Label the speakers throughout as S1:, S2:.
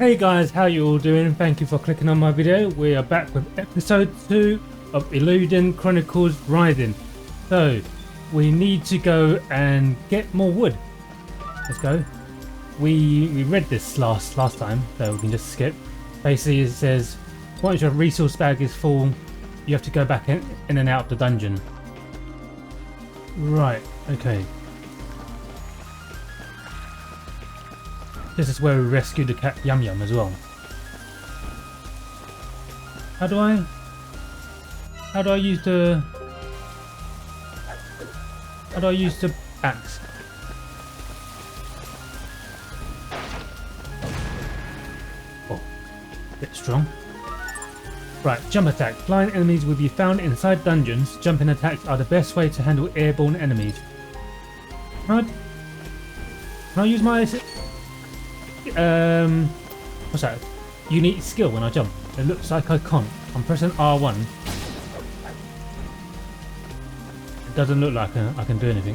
S1: Hey guys, how you all doing? Thank you for clicking on my video. We are back with episode 2 of Eiyuden Chronicles Rising. So, we need to go and get more wood. Let's go. We read this last time, so we can just skip. Basically it says, once your resource bag is full, you have to go back in and out of the dungeon. Right, okay. This is where we rescued the cat Yum Yum as well. How do I use the axe? Oh, bit strong. Right, jump attack. Flying enemies will be found inside dungeons. Jumping attacks are the best way to handle airborne enemies. Can I use my what's that? Unique skill when I jump. It looks like I can't. I'm pressing R1. It doesn't look like I can do anything.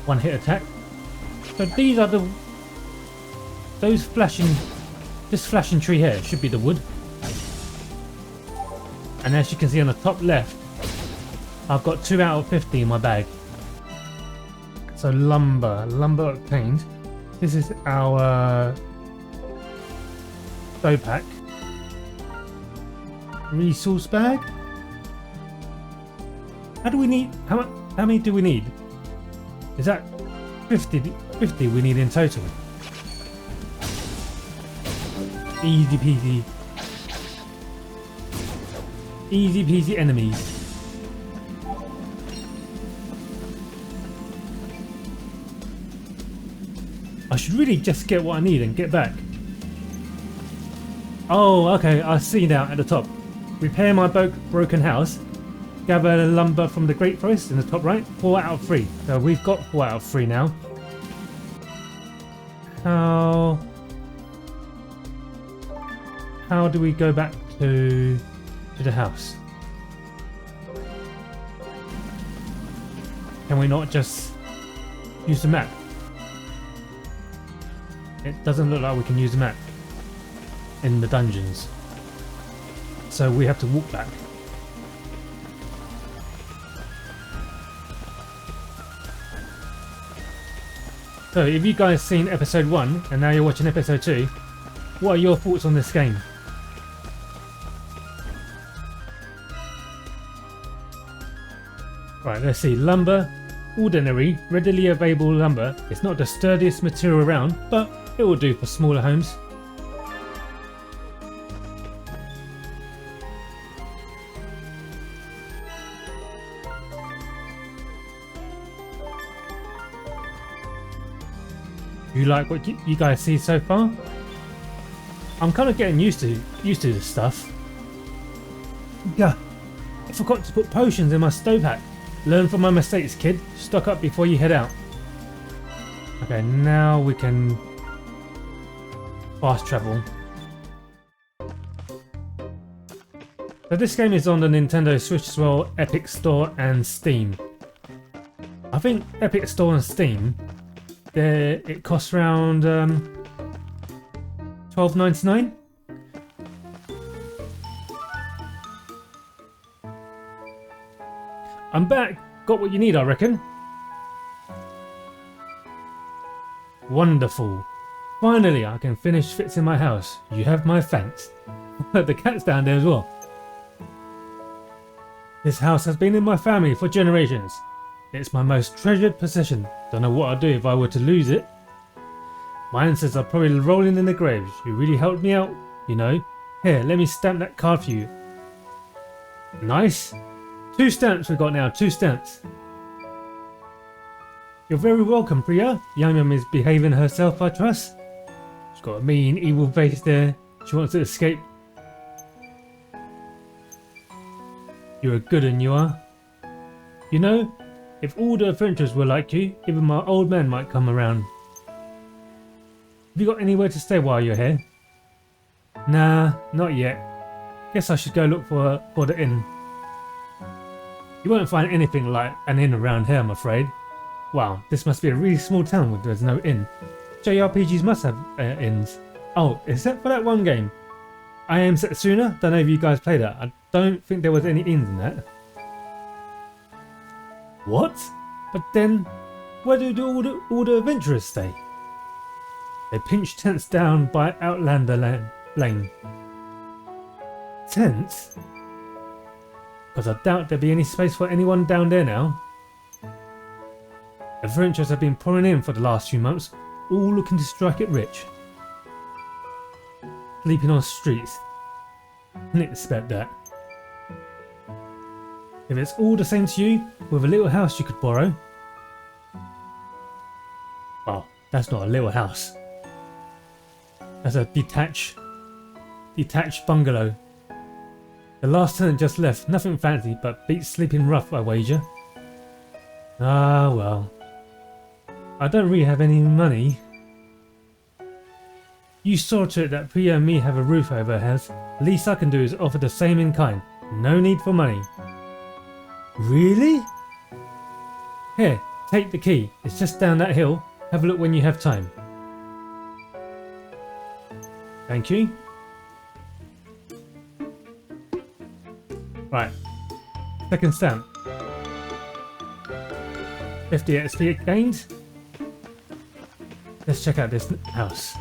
S1: One hit attack. So these are those flashing, this flashing tree here should be the wood. And as you can see on the top left, I've got 2 out of 50 in my bag. So lumber obtained. This is our stove pack. Resource bag. How many do we need? Is that 50 we need in total? Easy peasy. Easy peasy enemies. I should really just get what I need and get back. Oh, okay, I see now at the top. Repair my broken house. Gather lumber from the Great Forest in the top right. 4 out of 3. So we've got 4 out of 3 now. How do we go back to the house? Can we not just use the map? It doesn't look like we can use the map in the dungeons. So we have to walk back. So if you guys seen episode 1 and now you're watching episode 2, what are your thoughts on this game? Right, let's see. Lumber. Ordinary, readily available lumber. It's not the sturdiest material around, but it will do for smaller homes. You like what you guys see so far? I'm kind of getting used to this stuff. Yeah, I forgot to put potions in my stove pack. Learn from my mistakes, kid. Stock up before you head out. Okay, now we can fast travel. So this game is on the Nintendo Switch as well, Epic Store and Steam. I think Epic Store and Steam, it costs around $12.99. I'm back. Got what you need, I reckon. Wonderful. Finally, I can finish fixing my house. You have my thanks. The cat's down there as well. This house has been in my family for generations. It's my most treasured possession. Don't know what I'd do if I were to lose it. My ancestors are probably rolling in the graves. You really helped me out, you know. Here, let me stamp that card for you. Nice. 2 stamps we've got now, 2 stamps. You're very welcome, Priya. Yum Yum is behaving herself, I trust. She's got a mean, evil face there. She wants to escape. You're a good one, you are. You know, if all the adventurers were like you, even my old man might come around. Have you got anywhere to stay while you're here? Nah, not yet. Guess I should go look for the inn. You won't find anything like an inn around here, I'm afraid. Wow, this must be a really small town where there's no inn. JRPGs must have inns. Oh, except for that one game. I Am Setsuna? Don't know if you guys played that. I don't think there was any inns in that. What? But then, where do all the adventurers stay? They pinch tents down by Outlander Lane. Tents? Because I doubt there'd be any space for anyone down there now. Adventurers have been pouring in for the last few months, all looking to strike it rich. Sleeping on streets. Didn't expect that. If it's all the same to you, with a little house you could borrow. Well, that's not a little house. That's a detached bungalow. The last tenant just left, nothing fancy, but beats sleeping rough, I wager. Ah well. I don't really have any money. You saw to it that Priya and me have a roof over our heads. The least I can do is offer the same in kind. No need for money. Really? Here, take the key. It's just down that hill. Have a look when you have time. Thank you. Right. Second stamp. 50 XP gained. Let's check out this house.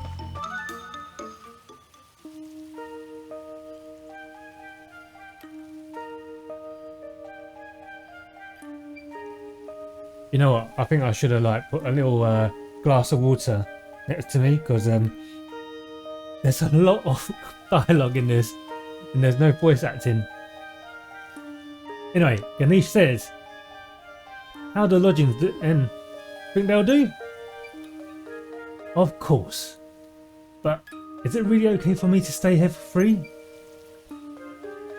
S1: You know what? I think I should have like put a little glass of water next to me because there's a lot of dialogue in this and there's no voice acting. Anyway, Ganesh says, how do lodgings and think they'll do? Of course. But is it really okay for me to stay here for free?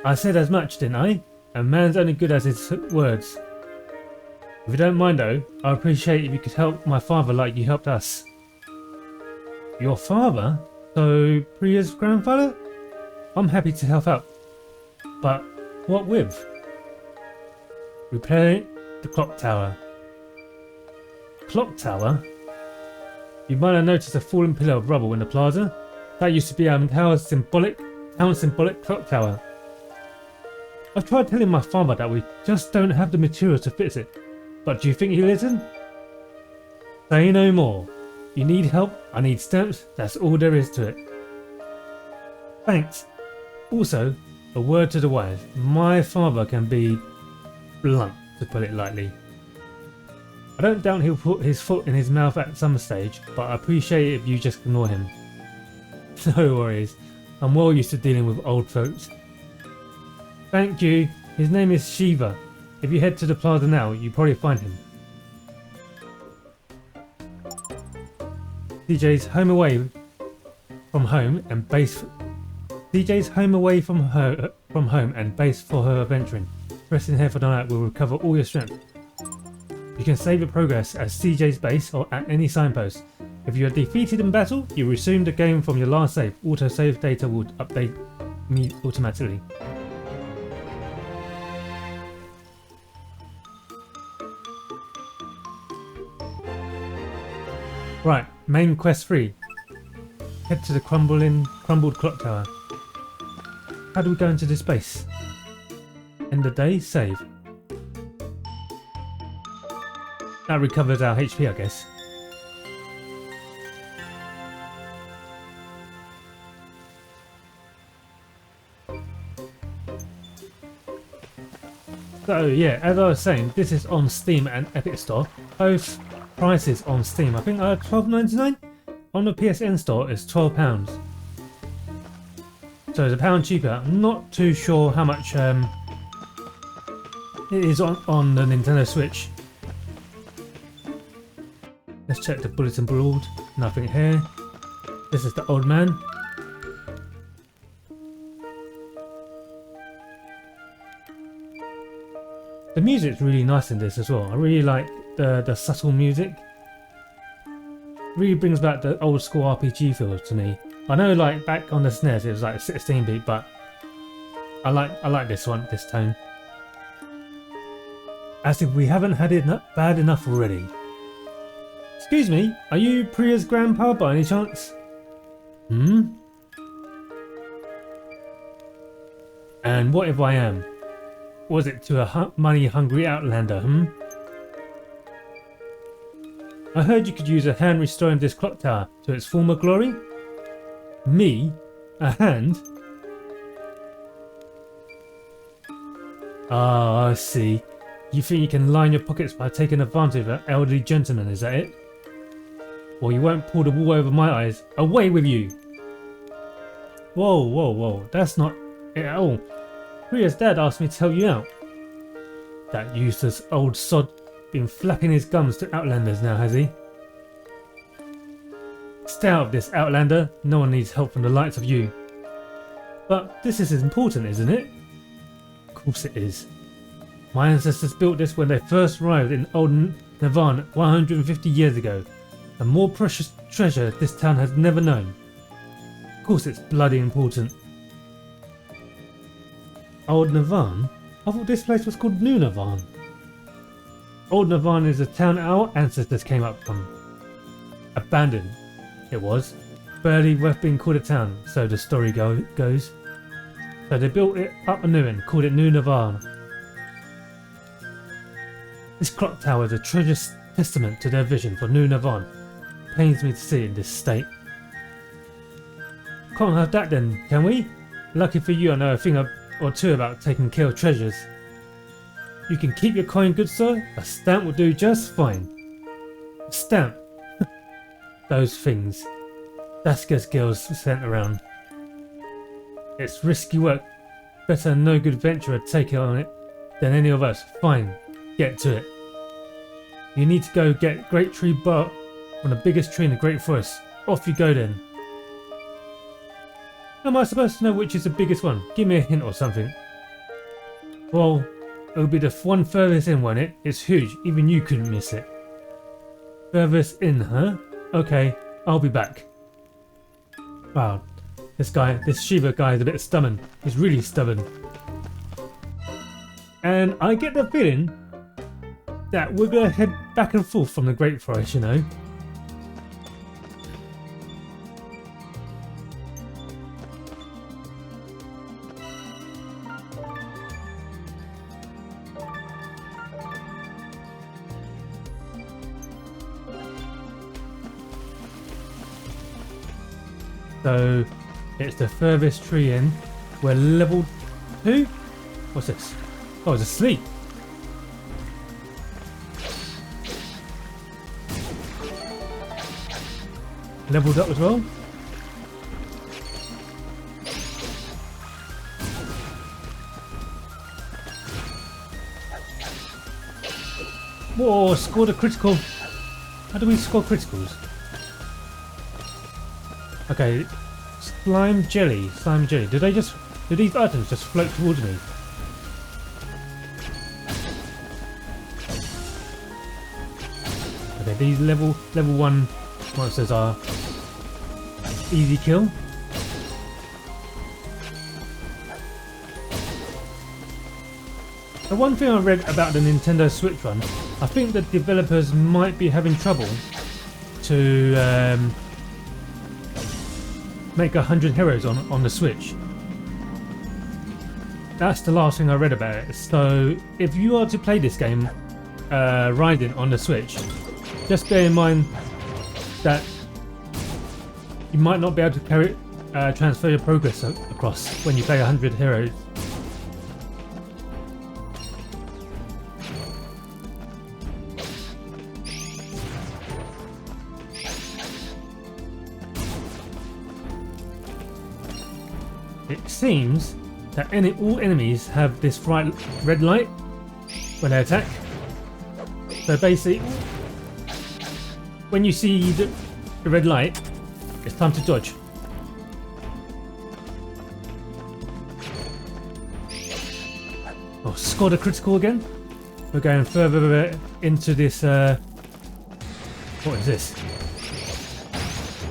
S1: I said as much, didn't I? A man's only good as his words. If you don't mind though, I'd appreciate if you could help my father like you helped us. Your father? So, Priya's grandfather? I'm happy to help out. But what with? Repair the clock tower. Clock tower? You might have noticed a fallen pillar of rubble in the plaza. That used to be our town's symbolic clock tower. I've tried telling my father that we just don't have the materials to fix it. But do you think he'll listen? Say no more. You need help, I need stamps, that's all there is to it. Thanks. Also, a word to the wise. My father can be blunt, to put it lightly. I don't doubt he'll put his foot in his mouth at some stage, but I appreciate it if you just ignore him. No worries, I'm well used to dealing with old folks. Thank you, his name is Shiva. If you head to the plaza now, you probably find him. DJ's home away from home and base. DJ's home away from home and base for her adventuring. Resting here for the night will recover all your strength. You can save your progress at CJ's base or at any signpost. If you are defeated in battle, you resume the game from your last save. Auto-save data will update me automatically. Right, main quest 3. Head to the crumbled clock tower. How do we go into this base? End the day, save. That recovers our HP, I guess. So yeah, as I was saying, this is on Steam and Epic Store. Both prices on Steam, I think are $12.99. On the PSN store it's £12. So it's £1 cheaper. I'm not too sure how much it is on the Nintendo Switch. Let's check the bulletin board. Nothing here. This is the old man. The music's really nice in this as well. I really like the subtle music. Really brings back the old school RPG feel to me. I know like back on the SNES it was like 16-bit, but I like this one, this tone. As if we haven't had it bad enough already. Excuse me, are you Priya's grandpa by any chance? Hmm? And what if I am? Was it to a money-hungry outlander, I heard you could use a hand restoring this clock tower to its former glory? Me? A hand? Ah, I see. You think you can line your pockets by taking advantage of an elderly gentleman, is that it? Well, you won't pull the wool over my eyes. Away with you! Whoa, whoa, whoa. That's not it at all. Priya's dad asked me to help you out. That useless old sod been flapping his gums to outlanders now, has he? Stay out of this, outlander. No one needs help from the likes of you. But this is important, isn't it? Of course it is. My ancestors built this when they first arrived in old Navarre 150 years ago. A more precious treasure this town has never known. Of course it's bloody important. Old Navarre? I thought this place was called New Navarre. Old Navarre is the town our ancestors came up from. Abandoned, it was. Barely worth being called a town, so the story goes. So they built it up anew and called it New Navarre. This clock tower is a treasure testament to their vision for New Navarre. Pains me to see it in this state. Can't have that then, can we? Lucky for you I know a thing or two about taking care of treasures. You can keep your coin, good sir. A stamp will do just fine. A stamp? Those things. Daska's girls sent around. It's risky work. Better no good venturer take it on it than any of us. Fine. Get to it. You need to go get great tree bark from the biggest tree in the Great Forest. Off you go then. How am I supposed to know which is the biggest one? Give me a hint or something. Well, it'll be the one furthest in, won't it? It's huge, even you couldn't miss it. Furthest in, huh? Okay, I'll be back. Wow, this Shiva guy is a bit stubborn. He's really stubborn. And I get the feeling that we're going to head back and forth from the Great Forest, you know. So it's the furthest tree in. We're level 2? What's this? Oh, it's asleep. Leveled up as well. Whoa, scored a critical. How do we score criticals? Okay, slime jelly. Do these items just float towards me? Okay, these level 1 monsters are easy kill. The one thing I read about the Nintendo Switch one, I think the developers might be having trouble to make 100 heroes on the Switch. That's the last thing I read about it. So if you are to play this game, Raiden on the Switch, just bear in mind that you might not be able to transfer your progress across when you play 100 heroes. It seems that all enemies have this red light when they attack. So basically, when you see the red light, it's time to dodge. Oh, scored a critical again. We're going further into this. What is this?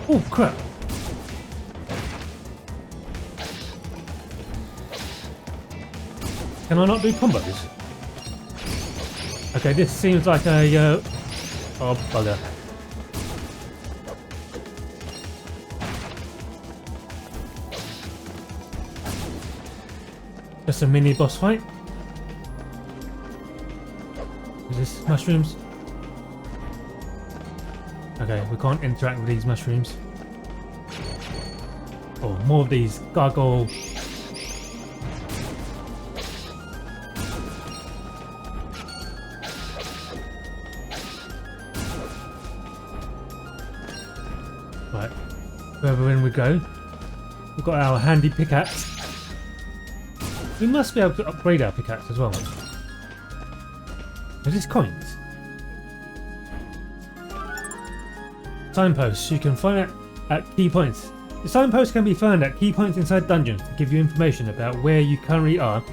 S1: Oh crap! Can I not do combos? Okay, this seems like a oh bugger. Just a mini boss fight. Is this mushrooms? Okay, we can't interact with these mushrooms. Oh, more of these gargoyle. Right, further in we go. We've got our handy pickaxe. We must be able to upgrade our pickaxe as well. Are these coins? Signposts you can find at key points. The signposts can be found at key points inside dungeons to give you information about where you currently are.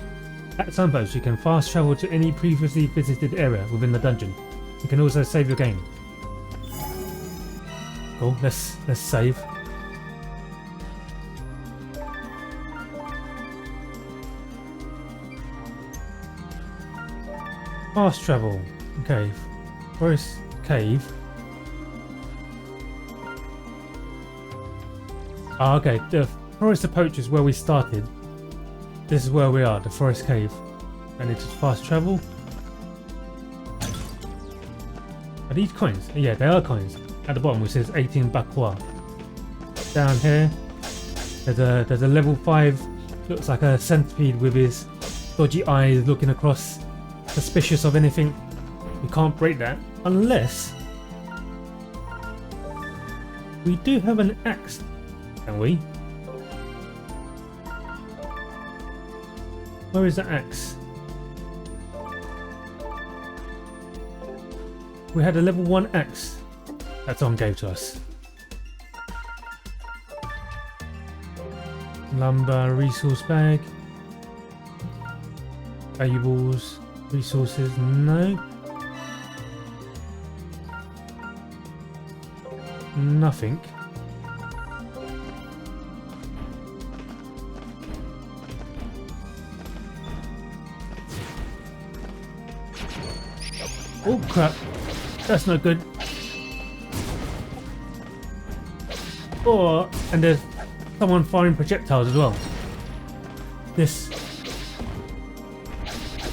S1: At signposts you can fast travel to any previously visited area within the dungeon. You can also save your game. Cool, let's save. Fast travel. Okay, forest cave. Ah, okay, the forest approach is where we started. This is where we are, the forest cave. I need to fast travel. Are these coins? Yeah, they are coins. At the bottom which says 18 bakwa. Down here, there's a level 5, looks like a centipede with his dodgy eyes looking across, suspicious of anything. We can't break that unless we do have an axe. Can we? Where is the axe? We had a level 1 axe that someone gave to us. Lumber, resource bag. Valuables, resources, no. Nothing. Oh crap, that's not good. Oh, and there's someone firing projectiles as well. This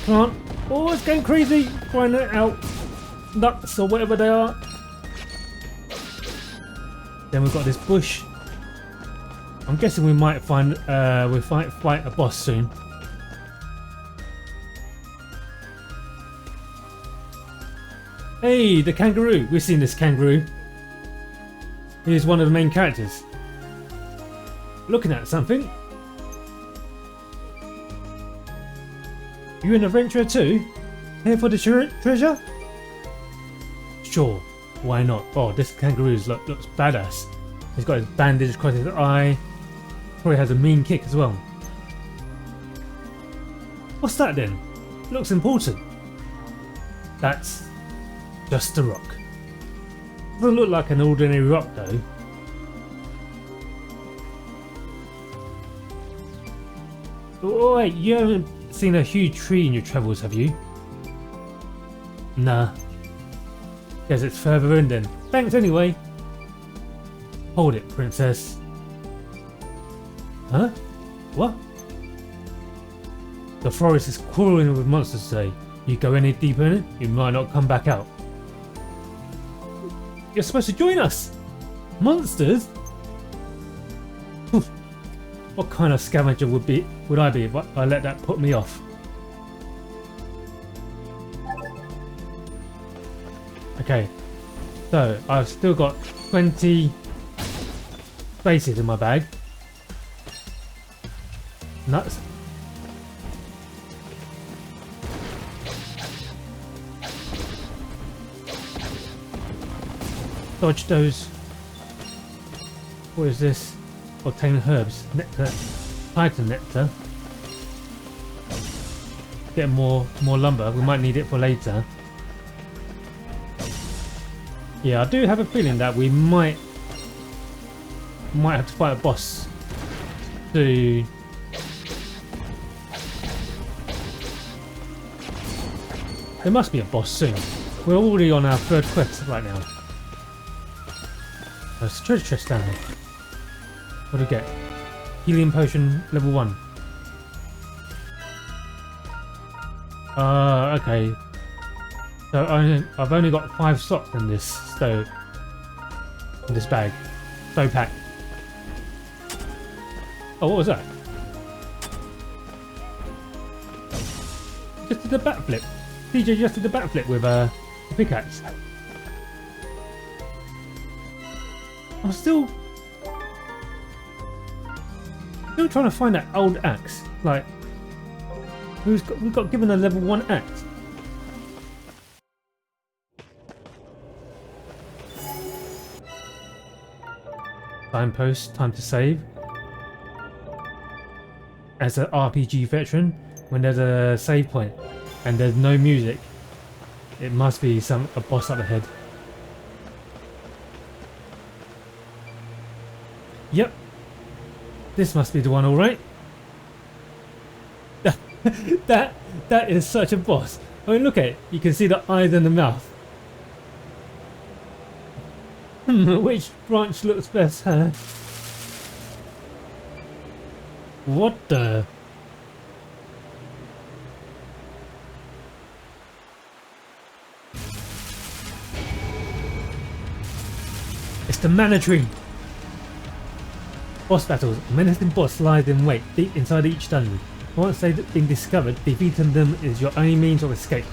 S1: plant, oh, it's going crazy, trying it out. Nuts or whatever they are. Then we've got this bush. I'm guessing we might find, we might fight a boss soon. Hey, the kangaroo! We've seen this kangaroo. He's one of the main characters. Looking at something. You an adventurer too? Here for the treasure? Sure, why not? Oh, this kangaroo looks badass. He's got his bandage across his eye. Probably has a mean kick as well. What's that then? Looks important. That's just a rock. Doesn't look like an ordinary rock though. Oh wait, you haven't seen a huge tree in your travels, have you? Nah. Guess it's further in then. Thanks anyway. Hold it, princess. Huh? What? The forest is crawling with monsters today. You go any deeper in it, you might not come back out. You're supposed to join us! Monsters? What kind of scavenger would I be if I let that put me off? Okay, so I've still got 20 spaces in my bag. Nuts. Dodge those. What is this? Obtain herbs. Nectar. Titan nectar. Get more lumber. We might need it for later. Yeah, I do have a feeling that we might have to fight a boss to There must be a boss soon. We're already on our third quest right now. There's a treasure chest down here. What do we get? Healing potion level 1. Okay. So I've only got 5 slots in this stove. In this bag. Stove pack. Oh, what was that? Just did a backflip. DJ just did a backflip with a pickaxe. I'm still trying to find that old axe. Like, we got given a level 1 axe. Signpost, time to save. As an RPG veteran, when there's a save point and there's no music, it must be a boss up ahead. Yep, this must be the one, all right. that is such a boss. I mean, look at it. You can see the eyes and the mouth. Which branch looks best, huh? What the? It's the mana tree. Boss battles. A menacing boss lies in wait deep inside each dungeon. Once they've been discovered, defeating them is your only means of escape.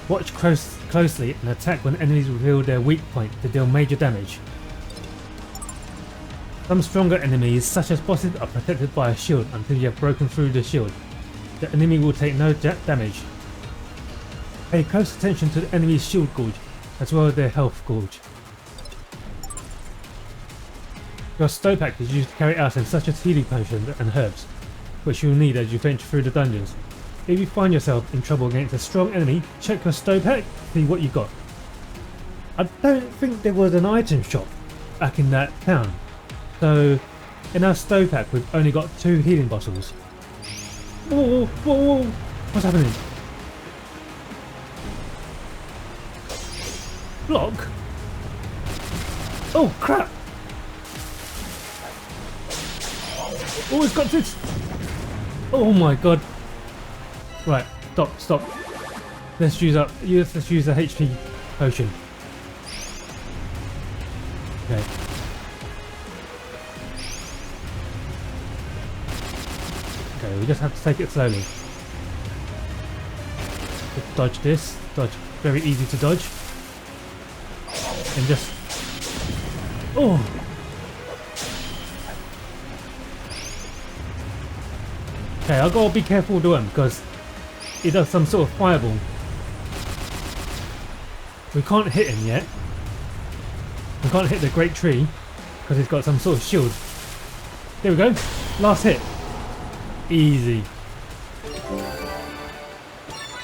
S1: Watch closely and attack when enemies reveal their weak point to deal major damage. Some stronger enemies, such as bosses, are protected by a shield until you have broken through the shield. The enemy will take no damage. Pay close attention to the enemy's shield gauge, as well as their health gauge. Your stove pack is used to carry items such as healing potions and herbs, which you'll need as you venture through the dungeons. If you find yourself in trouble against a strong enemy, check your stove pack to see what you got. I don't think there was an item shop back in that town, so in our stove pack we've only got 2 healing bottles. Whoa, whoa, whoa. What's happening? Block? Oh crap! Oh, it's got this! Oh my god! Right, stop. Let's use the HP potion. Okay. Okay, we just have to take it slowly. Just dodge this. Dodge. Very easy to dodge. And just... Oh! Okay, I've got to be careful with him because he does some sort of fireball. We can't hit him yet. We can't hit the great tree because he's got some sort of shield. There we go. Last hit. Easy.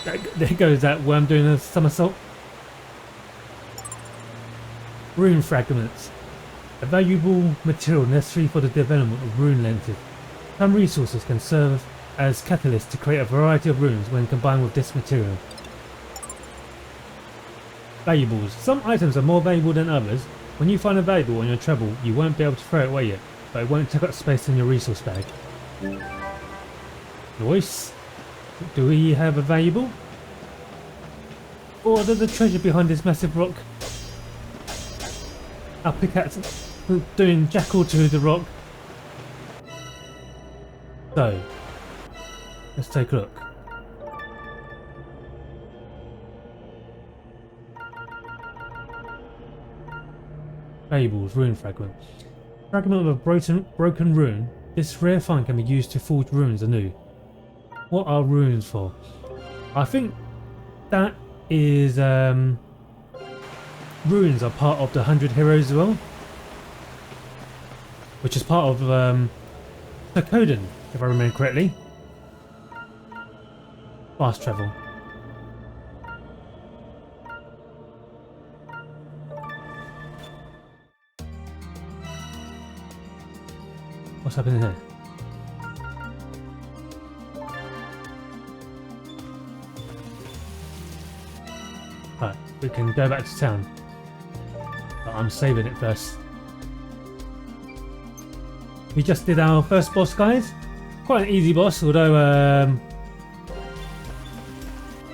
S1: There goes that worm doing a somersault. Rune fragments. A valuable material necessary for the development of rune lenses. Some resources can serve as catalysts to create a variety of runes when combined with this material. Valuables. Some items are more valuable than others. When you find a valuable on your travel, you won't be able to throw it away yet, but it won't take up space in your resource bag. Nice. Do we have a valuable? Or there's a treasure behind this massive rock? Our pickaxe doing jackal to the rock. So, let's take a look. Fables, rune fragment. Fragment of a broken rune. This rare find can be used to forge runes anew. What are runes for? I think that is runes are part of the 100 heroes as well, which is part of Coden, if I remember correctly. Fast travel. What's happening here? we can go back to town. But I'm saving it first. We just did our first boss, guys. Quite an easy boss, although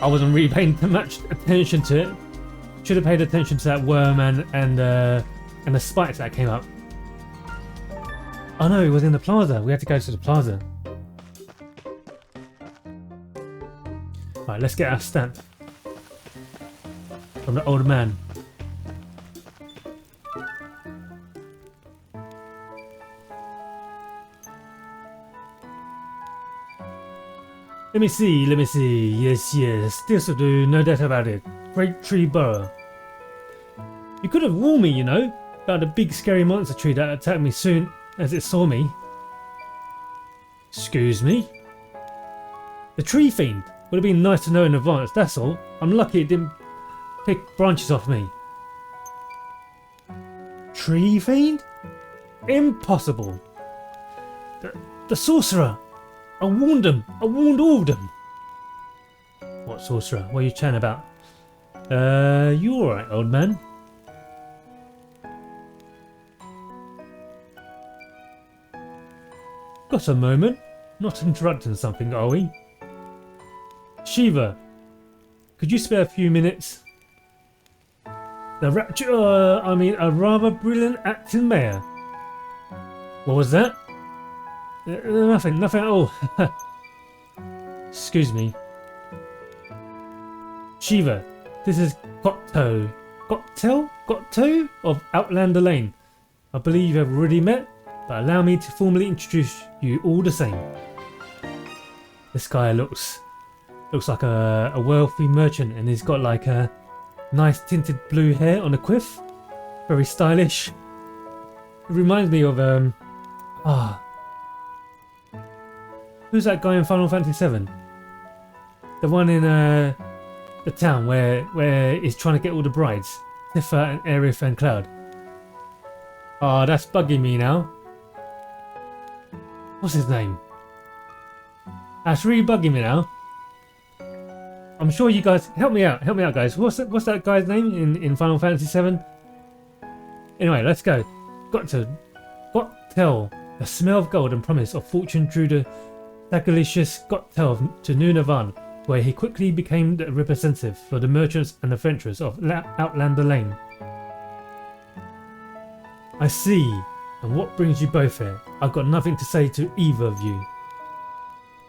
S1: I wasn't really paying much attention to it. Should have paid attention to that worm and the spikes that came up. Oh no, it was in the plaza. We had to go to the plaza. Right, let's get our stamp from the old man. Let me see. Yes. This will do, no doubt about it. Great tree burrow. You could have warned me, you know, about the big scary monster tree that attacked me soon as it saw me. Excuse me? The tree fiend. Would have been nice to know in advance, that's all. I'm lucky it didn't pick branches off me. Tree fiend? Impossible. The sorcerer. I warned them. I warned all of them. What sorcerer? What are you chatting about? You alright, old man? Got a moment? Not interrupting something, are we? Shiva, could you spare a few minutes? A rather brilliant acting mayor. What was that? Nothing at all. Excuse me. Shiva, this is Gotto of Outlander Lane. I believe you have already met, but allow me to formally introduce you all the same. This guy looks like a wealthy merchant, and he's got like a nice tinted blue hair on a quiff. Very stylish. It reminds me of who's that guy in Final Fantasy VII? The one in the town where he's trying to get all the brides. Tifa and Aerith and Cloud. Oh, that's bugging me now. What's his name? That's really bugging me now. I'm sure you guys help me out guys. What's that guy's name in Final Fantasy VII? Anyway, let's go. Got tell. The smell of gold and promise of fortune drew the Dagalicious Gottel to Nunavan, where he quickly became the representative for the merchants and adventurers of Outlander Lane. I see. And what brings you both here? I've got nothing to say to either of you.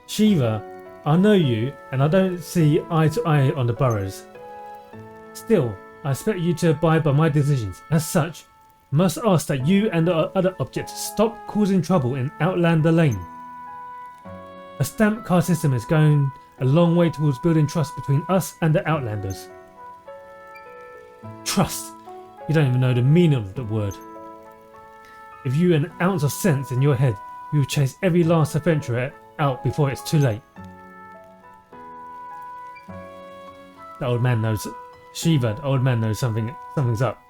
S1: Shiva, I know you, and I don't see eye to eye on the Barrows. Still, I expect you to abide by my decisions. As such, I must ask that you and the other objects stop causing trouble in Outlander Lane. A stamp card system is going a long way towards building trust between us and the Outlanders. Trust? You don't even know the meaning of the word. If you had an ounce of sense in your head, you would chase every last adventurer out before it's too late. The old man knows. Shiva, the old man knows something's up.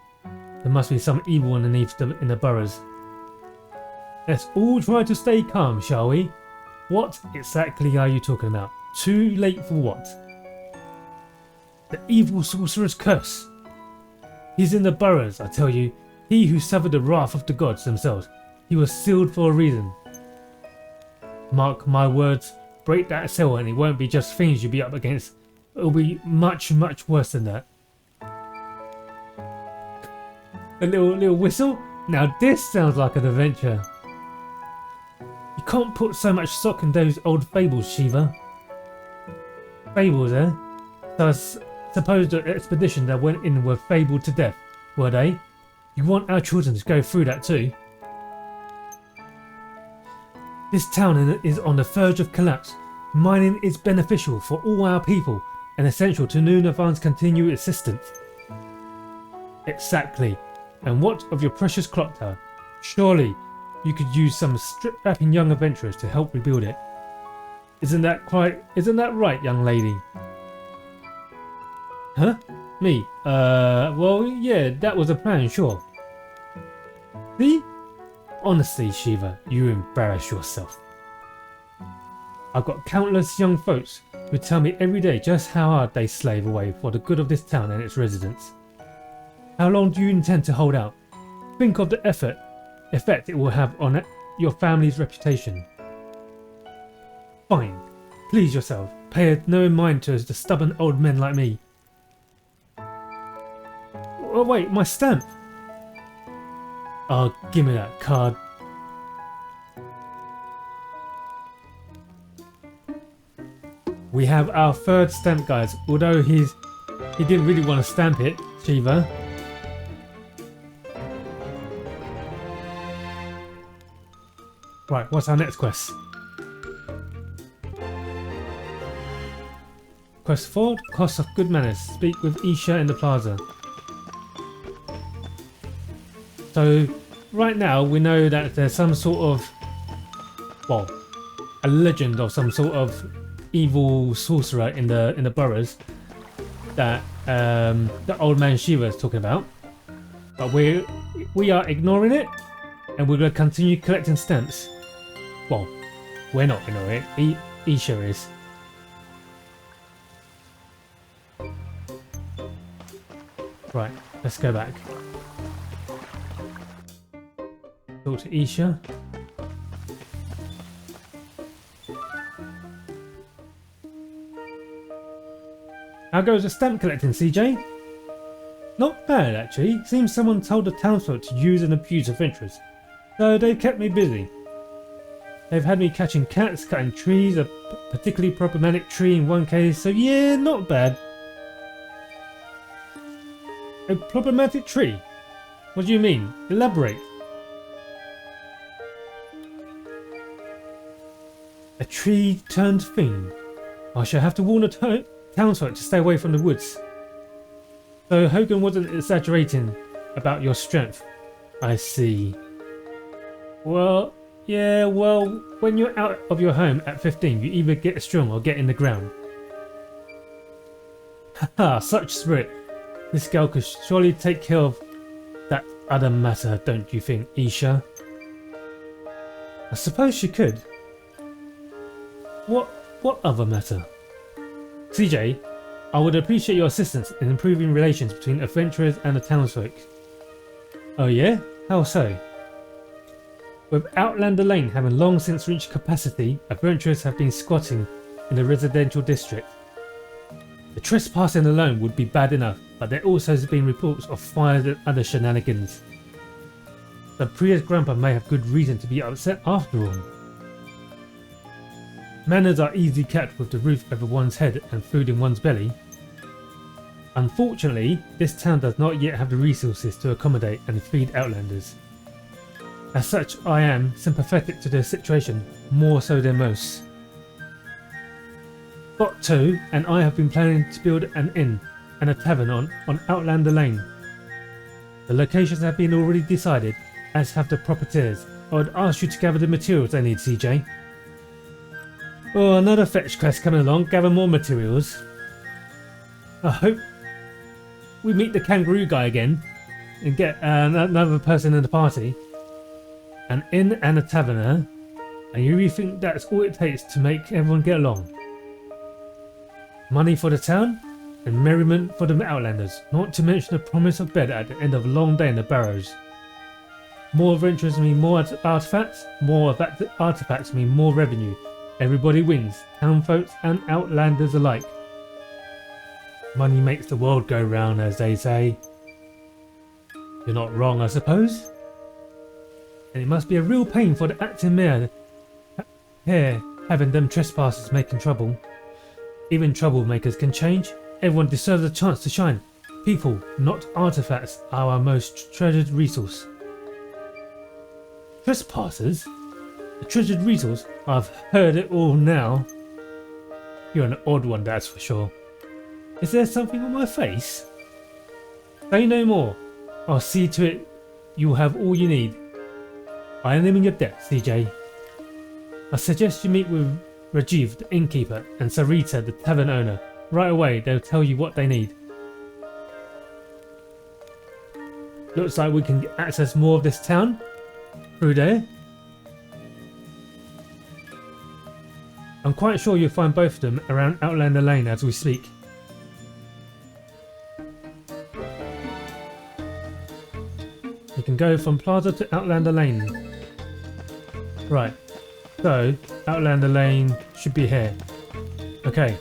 S1: There must be some evil underneath in the Barrows. Let's all try to stay calm, shall we? What exactly are you talking about? Too late for what? The evil sorcerer's curse. He's in the Barrows, I tell you. He who suffered the wrath of the gods themselves. He was sealed for a reason. Mark my words, break that cell and it won't be just things you'll be up against. It'll be much, much worse than that. A little whistle? Now this sounds like an adventure. You can't put so much stock in those old fables, Shiva. Fables, eh? So I suppose the expedition that went in were fabled to death, were they? You want our children to go through that too? This town is on the verge of collapse. Mining is beneficial for all our people and essential to Nunavan's continued existence. Exactly. And what of your precious clock tower? Surely you could use some strapping young adventurers to help rebuild it. Isn't that right, young lady? Huh? Me? Well, yeah, that was a plan, sure. See? Honestly, Shiva, you embarrass yourself. I've got countless young folks who tell me every day just how hard they slave away for the good of this town and its residents. How long do you intend to hold out? Think of the effect it will have on your family's reputation. Fine. Please yourself. Pay no mind to the stubborn old men like me. Oh wait, my stamp! Oh, give me that card. We have our third stamp, guys. Although he didn't really want to stamp it, Shiva. Right, what's our next quest? Quest 4, Cost of Good Manners. Speak with Isha in the plaza. So, right now we know that there's some sort of, well, a legend of some sort of evil sorcerer in the Barrows that the old man Shiva is talking about. But we are ignoring it, and we're going to continue collecting stamps. Well, we're not ignoring it. Isha is. Right, let's go back. Talk to Isha. How goes the stamp collecting, CJ? Not bad, actually. Seems someone told the townsfolk to use and abuse adventurers, so they've kept me busy. They've had me catching cats, cutting trees, a particularly problematic tree in one case, so yeah, not bad. A problematic tree? What do you mean? Elaborate. A tree turned fiend. I shall have to warn the townsfolk to stay away from the woods. So Hogan wasn't exaggerating about your strength. I see. Well, yeah, well, when you're out of your home at 15, you either get strong or get in the ground. Haha, such spirit. This girl could surely take care of that other matter, don't you think, Isha? I suppose she could. What other matter? CJ, I would appreciate your assistance in improving relations between adventurers and the townsfolk. Oh yeah? How so? With Outlander Lane having long since reached capacity, adventurers have been squatting in the residential district. The trespassing alone would be bad enough, but there also has been reports of fires and other shenanigans. The Priya's grandpa may have good reason to be upset after all. Manners are easily kept with the roof over one's head and food in one's belly. Unfortunately, this town does not yet have the resources to accommodate and feed Outlanders. As such, I am sympathetic to their situation, more so than most. Bot 2 and I have been planning to build an inn and a tavern on Outlander Lane. The locations have been already decided, as have the proprietors. I would ask you to gather the materials they need, CJ. Oh, another fetch quest coming along, gather more materials. I hope we meet the kangaroo guy again and get another person in the party. An inn and a taverner, and you really think that's all it takes to make everyone get along? Money for the town and merriment for the Outlanders, not to mention the promise of bed at the end of a long day in the Barrows. More adventurers mean more artifacts, more artifacts mean more revenue. Everybody wins, townfolk and Outlanders alike. Money makes the world go round, as they say. You're not wrong, I suppose. And it must be a real pain for the acting mayor here having them trespassers making trouble. Even troublemakers can change. Everyone deserves a chance to shine. People, not artifacts, are our most treasured resource. Trespassers? A treasured resource? I've heard it all now. You're an odd one, that's for sure. Is there something on my face? Say no more. I'll see to it you will have all you need. I am in your debt, CJ. I suggest you meet with Rajiv, the innkeeper, and Sarita, the tavern owner. Right away, they'll tell you what they need. Looks like we can access more of this town through there. I'm I'm quite sure you'll find both of them around Outlander Lane as we speak. You can go from Plaza to Outlander Lane. Right, so Outlander Lane should be here. Okay,